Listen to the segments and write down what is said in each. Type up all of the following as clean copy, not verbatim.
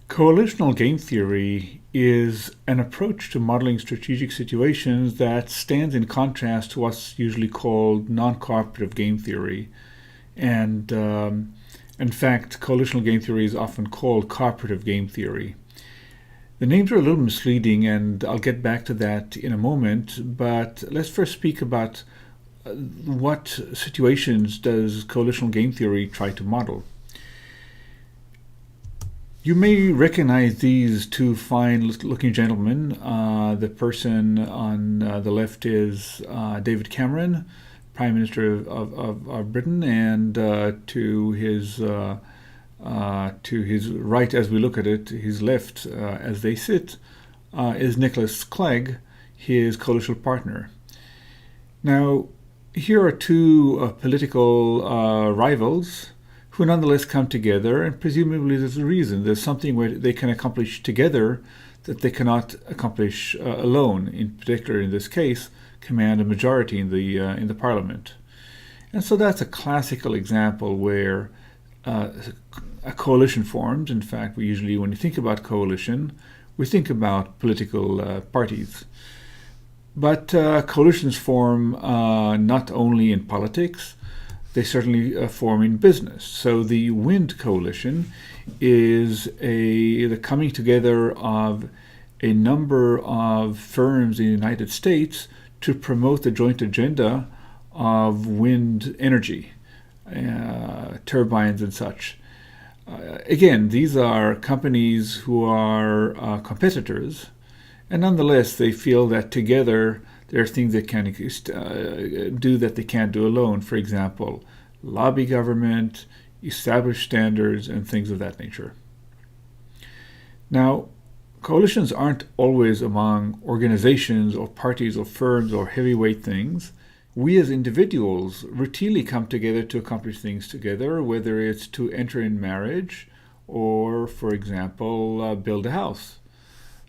Coalitional game theory is an approach to modeling strategic situations that stands in contrast to what's usually called non-cooperative game theory. And in fact, coalitional game theory is often called cooperative game theory. The names are a little misleading, and I'll get back to that in a moment, but let's first speak about what situations does coalitional game theory try to model. You may recognize these two fine-looking gentlemen. The person on the left is David Cameron, Prime Minister of Britain, and to his right, as we look at it, his left, as they sit, is Nicholas Clegg, his coalitional partner. Now, here are two political rivals who nonetheless come together, and presumably there's a reason. There's something where they can accomplish together that they cannot accomplish alone. In particular, in this case, command a majority in the parliament. And so that's a classical example where a coalition forms. In fact, we usually, when you think about coalition, we think about political parties. But coalitions form not only in politics, they certainly form in business. So the WIND coalition is the coming together of a number of firms in the United States to promote the joint agenda of wind energy, turbines and such. Again, these are companies who are competitors, and nonetheless they feel that together there are things they can do that they can't do alone. For example, lobby government, establish standards, and things of that nature. Now, coalitions aren't always among organizations or parties or firms or heavyweight things. We as individuals routinely come together to accomplish things together, whether it's to enter in marriage or, for example, build a house.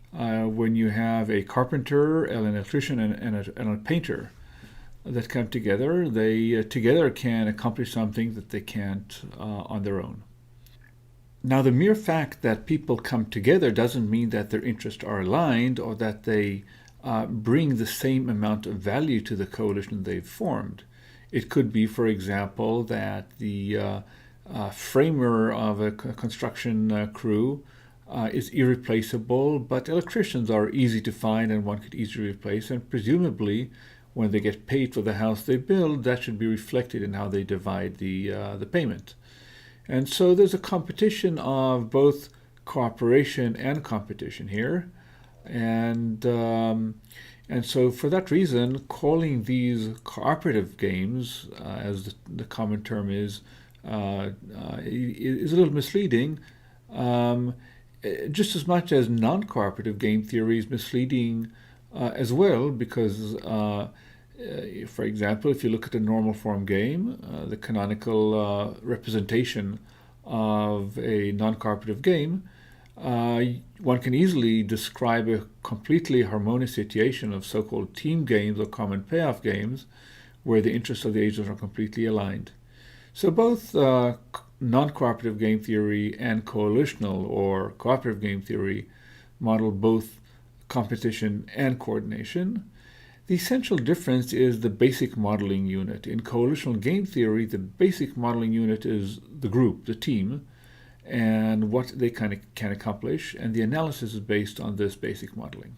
When you have a carpenter, an electrician, and a painter that come together, they together can accomplish something that they can't on their own. Now, the mere fact that people come together doesn't mean that their interests are aligned or that they bring the same amount of value to the coalition they've formed. It could be, for example, that the framer of a construction crew is irreplaceable, but electricians are easy to find and one could easily replace, and presumably when they get paid for the house they build, that should be reflected in how they divide the payment. And so there's a competition of both cooperation and competition here, and so for that reason, calling these cooperative games, as the common term is a little misleading. Just as much as non-cooperative game theory is misleading as well, because, for example, if you look at a normal form game, the canonical representation of a non-cooperative game, one can easily describe a completely harmonious situation of so-called team games or common payoff games, where the interests of the agents are completely aligned. So both non-cooperative game theory and coalitional or cooperative game theory model both competition and coordination. The essential difference is the basic modeling unit. In coalitional game theory, the basic modeling unit is the group, the team, and what they can accomplish, and the analysis is based on this basic modeling.